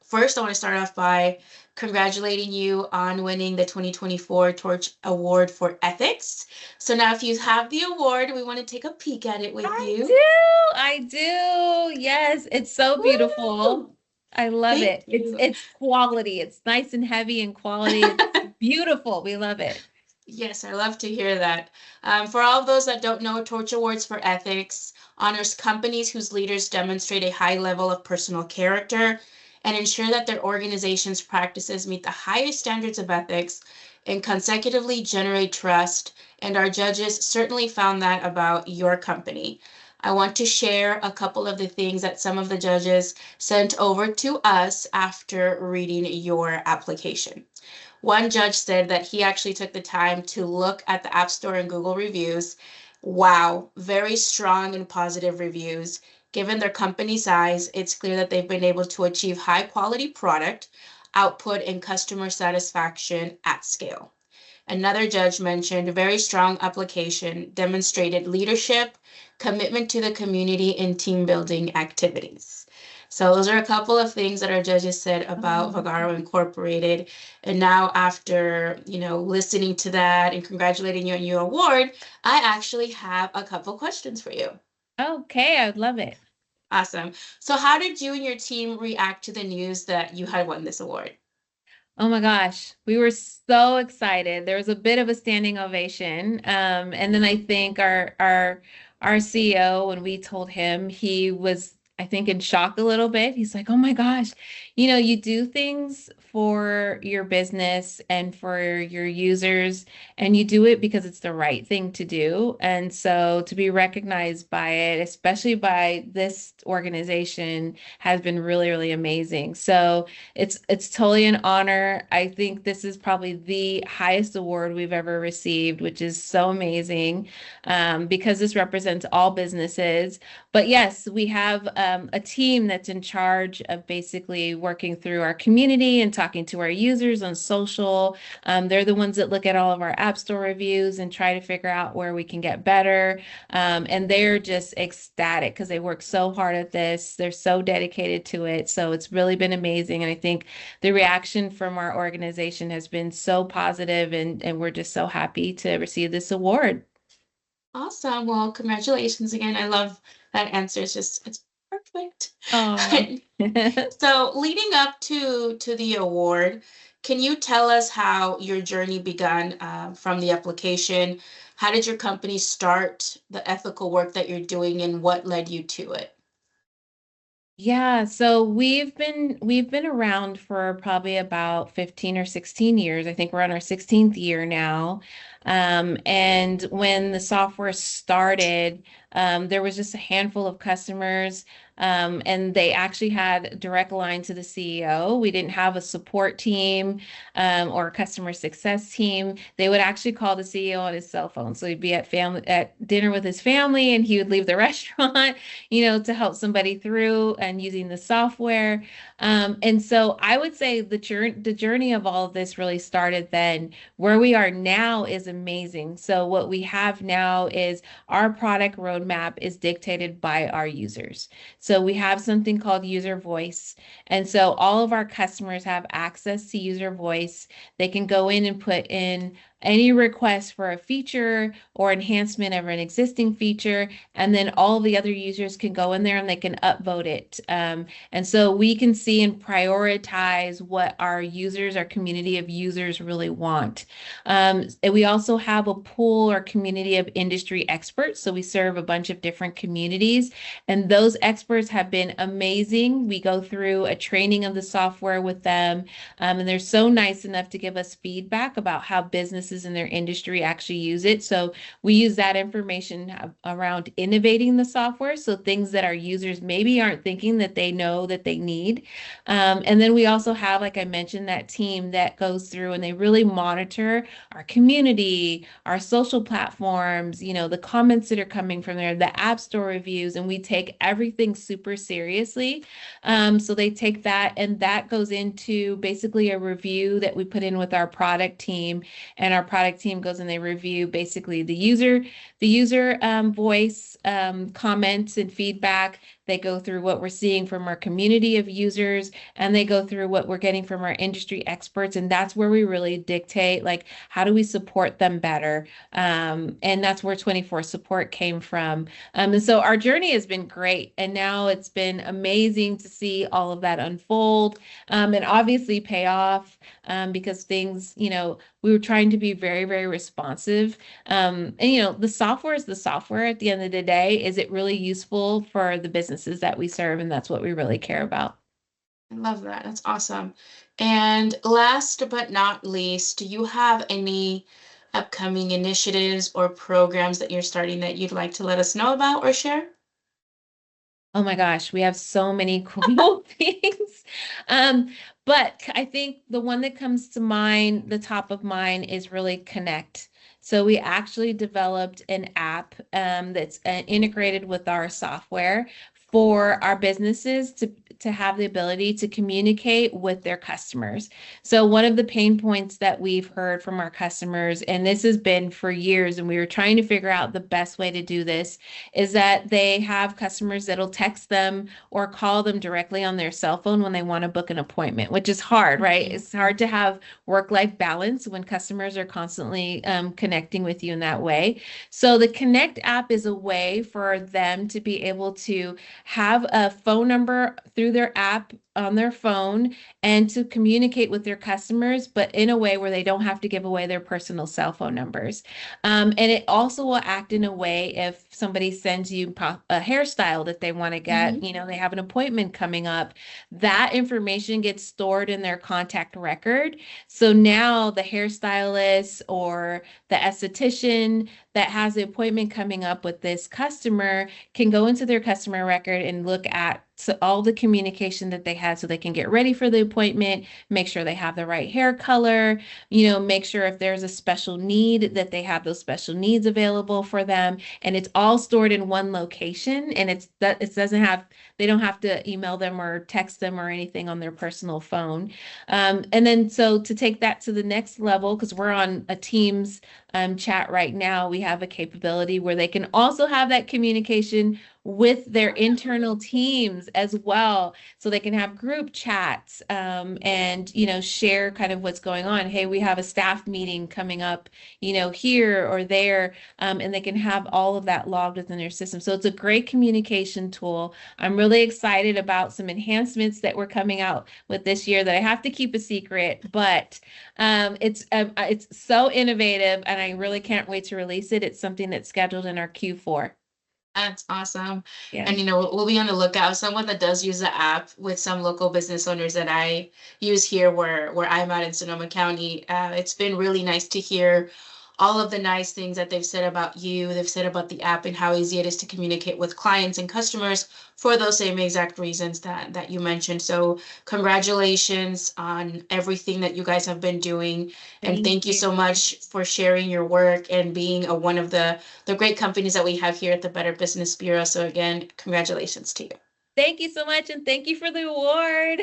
first, I want to start off by congratulating you on winning the 2024 Torch Award for Ethics. So now if you have the award, we want to take a peek at it with I you. do. I do. Yes, it's so beautiful. Woo! I love Thank it. you. It's quality. It's nice and heavy in quality. It's beautiful. We love it. Yes, I love to hear that. For all of those that don't know, Torch Awards for Ethics honors companies whose leaders demonstrate a high level of personal character and ensure that their organization's practices meet the highest standards of ethics and consecutively generate trust. And our judges certainly found that about your company. I want to share a couple of the things that some of the judges sent over to us after reading your application. One judge said that he actually took the time to look at the App Store and Google reviews. Wow, very strong and positive reviews. Given their company size, it's clear that they've been able to achieve high quality product, output, and customer satisfaction at scale. Another judge mentioned very strong application, demonstrated leadership, commitment to the community, and team building activities. So those are a couple of things that our judges said about Oh, Vagaro Incorporated. And now after, listening to that and congratulating you on your award, I actually have a couple questions for you. okay. I love it. Awesome. So how did you and your team react to the news that you had won this award? Oh my gosh, we were so excited. There was a bit of a standing ovation. And then I think our CEO, when we told him, he was, I think, in shock a little bit. He's like, "Oh my gosh, you do things for your business and for your users, and you do it because it's the right thing to do. And so to be recognized by it, especially by this organization, has been really, really amazing. So it's totally an honor. I think this is probably the highest award we've ever received, which is so amazing, because this represents all businesses. But yes, we have a team that's in charge of basically working through our community and talking to our users on social. They're the ones that look at all of our App Store reviews and try to figure out where we can get better. And they're just ecstatic because they work so hard at this. They're so dedicated to it. So it's really been amazing. And I think the reaction from our organization has been so positive, and we're just so happy to receive this award. Awesome. Well, congratulations again. I love that answer. It's perfect. Oh. So, leading up to the award, can you tell us how your journey began from the application? How did your company start the ethical work that you're doing, and what led you to it? Yeah, so we've been around for probably about 15 or 16 years. I think we're on our 16th year now. And when the software started, there was just a handful of customers, and they actually had a direct line to the CEO. We didn't have a support team, or a customer success team. They would actually call the CEO on his cell phone. So he'd be at dinner with his family, and he would leave the restaurant, to help somebody through and using the software. And so I would say the journey of all of this really started then. Where we are now is amazing. So what we have now is our product roadmap is dictated by our users. So we have something called user voice. And so all of our customers have access to user voice. They can go in and put in any request for a feature or enhancement of an existing feature, and then all the other users can go in there and they can upvote it. And so we can see and prioritize what our users, our community of users really want. And we also have a pool or community of industry experts. So we serve a bunch of different communities, and those experts have been amazing. We go through a training of the software with them, and they're so nice enough to give us feedback about how businesses in their industry actually use it. So we use that information around innovating the software. So things that our users maybe aren't thinking that they know that they need. And then we also have, like I mentioned, that team that goes through and they really monitor our community, our social platforms, the comments that are coming from there, the App Store reviews, and we take everything super seriously. So they take that, and that goes into basically a review that we put in with our product team, and our product team goes and they review basically the user voice, comments and feedback. They go through what we're seeing from our community of users, and they go through what we're getting from our industry experts. And that's where we really dictate, like, how do we support them better? And that's where 24 support came from. And so our journey has been great. And now it's been amazing to see all of that unfold, and obviously pay off, because things, we were trying to be very, very responsive. And the software is the software at the end of the day. Is it really useful for the businesses that we serve? And that's what we really care about. I love that. That's awesome. And last but not least, do you have any upcoming initiatives or programs that you're starting that you'd like to let us know about or share? Oh my gosh, we have so many cool things. But I think the one that comes to mind, the top of mind, is really Connect. So we actually developed an app, that's integrated with our software for our businesses to have the ability to communicate with their customers. So one of the pain points that we've heard from our customers, and this has been for years, and we were trying to figure out the best way to do this, is that they have customers that'll text them or call them directly on their cell phone when they want to book an appointment, which is hard, right? Mhm. It's hard to have work-life balance when customers are constantly connecting with you in that way. So the Connect app is a way for them to be able to have a phone number through their app on their phone and to communicate with their customers, but in a way where they don't have to give away their personal cell phone numbers. And it also will act in a way if somebody sends you a hairstyle that they want to get, Mhm. they have an appointment coming up, that information gets stored in their contact record. So now the hairstylist or the esthetician that has the appointment coming up with this customer can go into their customer record and look at all the communication that they had so they can get ready for the appointment, make sure they have the right hair color, make sure if there's a special need that they have those special needs available for them. And it's all stored in one location, and it doesn't have, they don't have to email them or text them or anything on their personal phone. And then so to take that to the next level, because we're on a Teams chat right now, we have a capability where they can also have that communication with their internal teams as well, so they can have group chats, and share kind of what's going on. Hey, we have a staff meeting coming up, here or there, and they can have all of that logged within their system. So it's a great communication tool. I'm really excited about some enhancements that we're coming out with this year that I have to keep a secret, but it's so innovative, and I really can't wait to release it. It's something that's scheduled in our Q4. That's awesome. Yeah. And we'll be on the lookout. Someone that does use the app with some local business owners that I use here where I'm at in Sonoma County. It's been really nice to hear all of the nice things that they've said about you, they've said about the app and how easy it is to communicate with clients and customers for those same exact reasons that you mentioned. So congratulations on everything that you guys have been doing. And Thank thank you so you. much for sharing your work and being one of the great companies that we have here at the Better Business Bureau. So again, congratulations to you. Thank you so much, and thank you for the award.